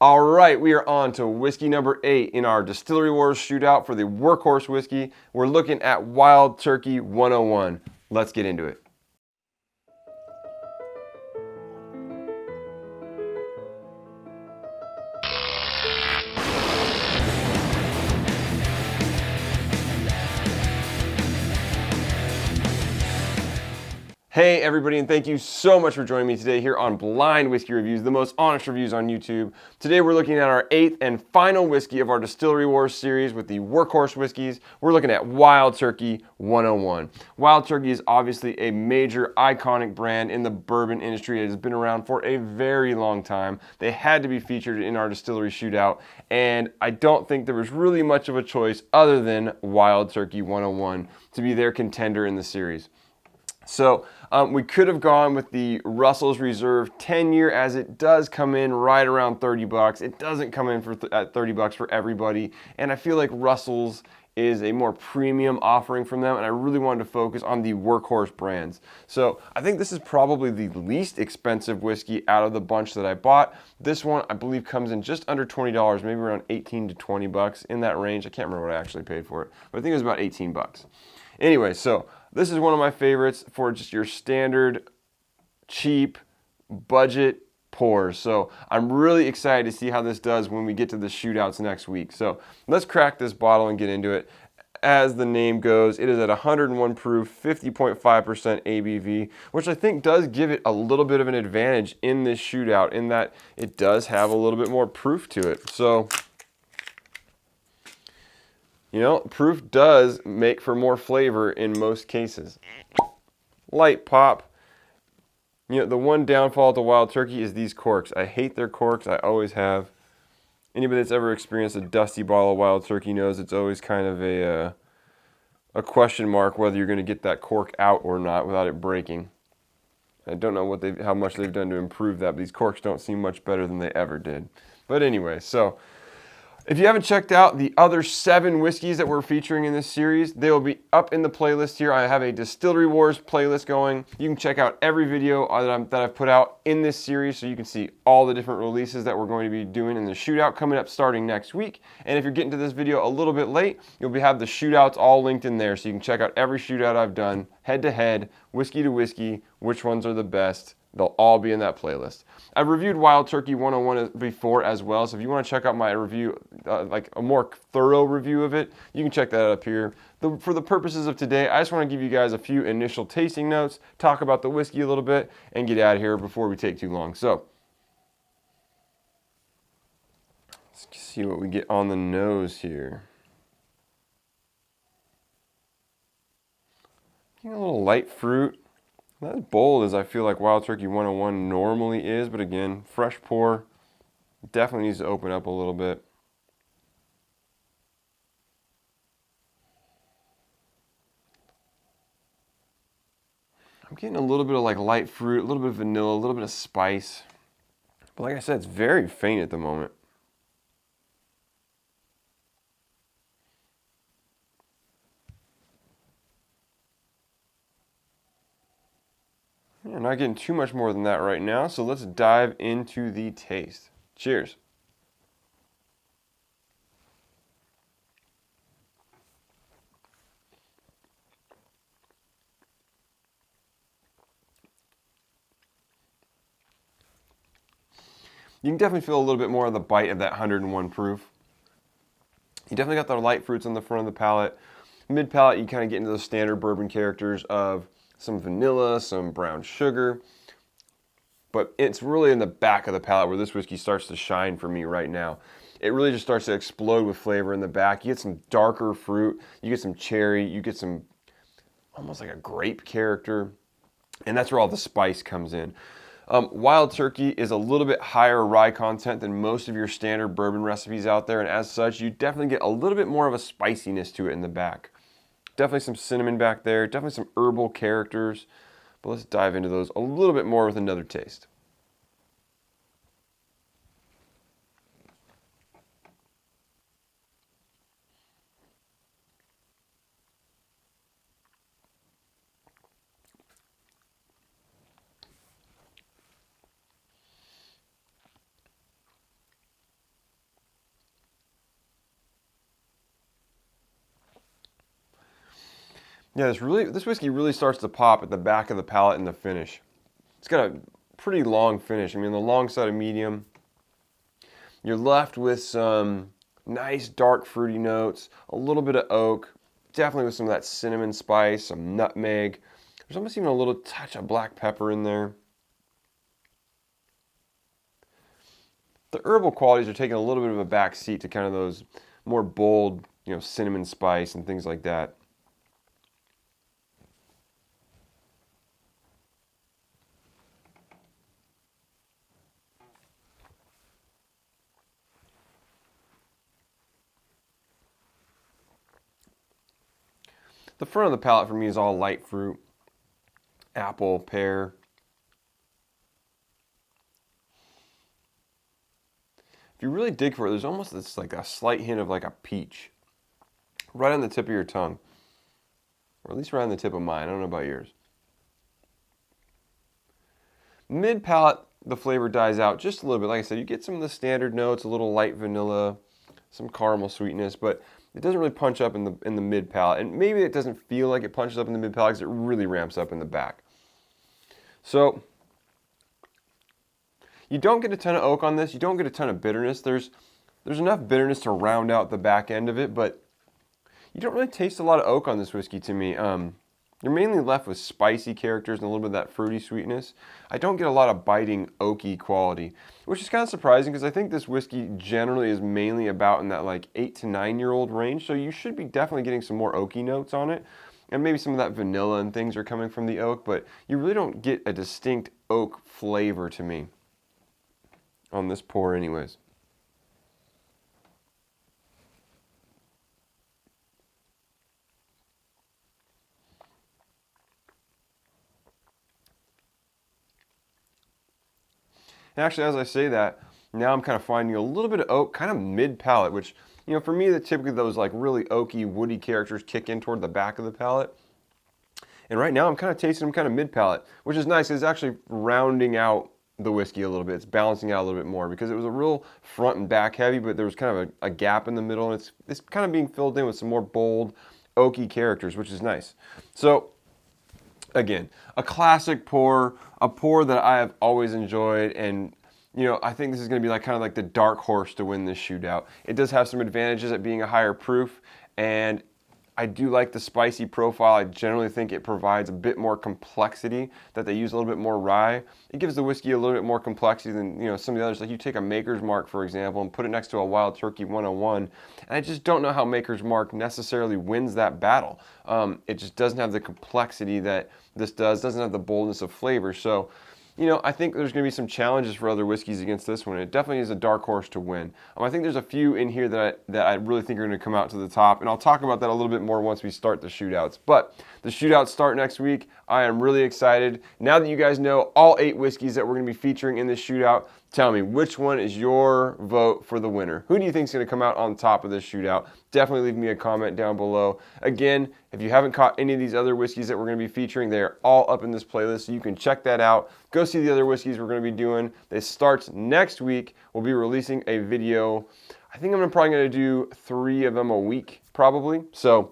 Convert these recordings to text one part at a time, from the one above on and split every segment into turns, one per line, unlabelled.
All right, we are on to whiskey number 8 in our Distillery Wars shootout for the workhorse whiskey. We're looking at Wild Turkey 101. Let's get into it. Hey everybody, and thank you so much for joining me today here on Blind Whiskey Reviews, the most honest reviews on YouTube. Today we're looking at our 8th and final whiskey of our Distillery Wars series with the workhorse whiskeys. We're looking at Wild Turkey 101. Wild Turkey is obviously a major iconic brand in the bourbon industry. It has been around for a very long time. They had to be featured in our distillery shootout, and I don't think there was really much of a choice other than Wild Turkey 101 to be their contender in the series. So we could have gone with the Russell's Reserve 10-year, as it does come in right around $30. It doesn't come in at $30 for everybody, and I feel like Russell's is a more premium offering from them, and I really wanted to focus on the workhorse brands. So I think this is probably the least expensive whiskey out of the bunch that I bought. This one I believe comes in just under $20, maybe around 18 to 20 bucks, in that range. I can't remember what I actually paid for it, but I think it was about 18 bucks. Anyway, so this is one of my favorites for just your standard, cheap, budget pours. So I'm really excited to see how this does when we get to the shootouts next week. So let's crack this bottle and get into it. As the name goes, it is at 101 proof, 50.5% ABV, which I think does give it a little bit of an advantage in this shootout, in that it does have a little bit more proof to it. So, you know, proof does make for more flavor in most cases. Light pop. You know, the one downfall to Wild Turkey is these corks. I hate their corks. I always have. Anybody that's ever experienced a dusty bottle of Wild Turkey knows it's always kind of a question mark whether you're going to get that cork out or not without it breaking. I don't know how much they've done to improve that, but these corks don't seem much better than they ever did. But anyway, so if you haven't checked out the other 7 whiskeys that we're featuring in this series, they will be up in the playlist here. I have a Distillery Wars playlist going. You can check out every video that I've put out in this series, so you can see all the different releases that we're going to be doing in the shootout coming up starting next week. And if you're getting to this video a little bit late, you'll have the shootouts all linked in there, so you can check out every shootout I've done, head to head, whiskey to whiskey, which ones are the best. They'll all be in that playlist. I've reviewed Wild Turkey 101 before as well, so if you want to check out my review, like a more thorough review of it, you can check that out up here. For the purposes of today, I just want to give you guys a few initial tasting notes, talk about the whiskey a little bit, and get out of here before we take too long. So, let's see what we get on the nose here. Getting a little light fruit. Not as bold as I feel like Wild Turkey 101 normally is, but again, fresh pour, definitely needs to open up a little bit. I'm getting a little bit of like light fruit, a little bit of vanilla, a little bit of spice. But like I said, it's very faint at the moment. Yeah, not getting too much more than that right now, so let's dive into the taste. Cheers. You can definitely feel a little bit more of the bite of that 101 proof. You definitely got the light fruits on the front of the palate. Mid palate, you kind of get into the standard bourbon characters of some vanilla, some brown sugar. But it's really in the back of the palate where this whiskey starts to shine for me right now. It really just starts to explode with flavor in the back. You get some darker fruit, you get some cherry, you get some almost like a grape character, and that's where all the spice comes in. Wild Turkey is a little bit higher rye content than most of your standard bourbon recipes out there, and as such, you definitely get a little bit more of a spiciness to it in the back. Definitely some cinnamon back there, definitely some herbal characters, but let's dive into those a little bit more with another taste. Yeah, this whiskey really starts to pop at the back of the palate in the finish. It's got a pretty long finish. I mean, the long side of medium. You're left with some nice dark fruity notes, a little bit of oak, definitely with some of that cinnamon spice, some nutmeg. There's almost even a little touch of black pepper in there. The herbal qualities are taking a little bit of a back seat to kind of those more bold, cinnamon spice and things like that. The front of the palate for me is all light fruit, apple, pear. If you really dig for it, there's almost this like a slight hint of like a peach right on the tip of your tongue, or at least right on the tip of mine. I don't know about yours. Mid palate, the flavor dies out just a little bit. Like I said, you get some of the standard notes, a little light vanilla, some caramel sweetness, but it doesn't really punch up in the mid palate. And maybe it doesn't feel like it punches up in the mid palate because it really ramps up in the back. So you don't get a ton of oak on this. You don't get a ton of bitterness. There's enough bitterness to round out the back end of it, but you don't really taste a lot of oak on this whiskey to me. You're mainly left with spicy characters and a little bit of that fruity sweetness. I don't get a lot of biting oaky quality, which is kind of surprising because I think this whiskey generally is mainly about in that like 8 to 9-year-old range. So you should be definitely getting some more oaky notes on it. And maybe some of that vanilla and things are coming from the oak, but you really don't get a distinct oak flavor to me on this pour anyways. And actually, as I say that, now I'm kind of finding a little bit of oak, kind of mid-palate, which, for me, typically those like really oaky, woody characters kick in toward the back of the palate. And right now I'm kind of tasting them kind of mid-palate, which is nice. It's actually rounding out the whiskey a little bit. It's balancing out a little bit more because it was a real front and back heavy, but there was kind of a gap in the middle, and it's kind of being filled in with some more bold, oaky characters, which is nice. So again, a classic pour, a pour that I have always enjoyed, and I think this is going to be like kind of like the dark horse to win this shootout. It does have some advantages at being a higher proof, and I do like the spicy profile. I generally think it provides a bit more complexity, that they use a little bit more rye. It gives the whiskey a little bit more complexity than some of the others. Like you take a Maker's Mark, for example, and put it next to a Wild Turkey 101, and I just don't know how Maker's Mark necessarily wins that battle. It just doesn't have the complexity that this doesn't have the boldness of flavor. So I think there's going to be some challenges for other whiskeys against this one. It definitely is a dark horse to win. I think there's a few in here that I really think are going to come out to the top, and I'll talk about that a little bit more once we start the shootouts. But the shootouts start next week. I am really excited. Now that you guys know all 8 whiskeys that we're going to be featuring in this shootout, tell me, which one is your vote for the winner? Who do you think is going to come out on top of this shootout? Definitely leave me a comment down below. Again, if you haven't caught any of these other whiskeys that we're going to be featuring, they are all up in this playlist, so you can check that out. Go see the other whiskeys we're going to be doing. This starts next week. We'll be releasing a video. I think I'm probably going to do 3 of them a week, probably. So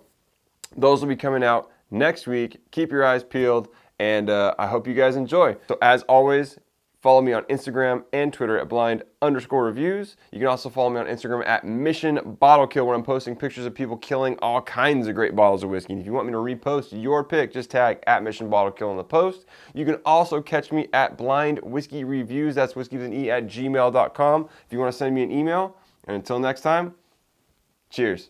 those will be coming out next week. Keep your eyes peeled, and I hope you guys enjoy. So as always, follow me on Instagram and Twitter at blind_reviews. You can also follow me on Instagram at Mission Bottle Kill, where I'm posting pictures of people killing all kinds of great bottles of whiskey. And if you want me to repost your pick, just tag at Mission Bottle Kill in the post. You can also catch me at Blind Whiskey Reviews. That's whiskey with an E at gmail.com if you want to send me an email. And until next time, cheers.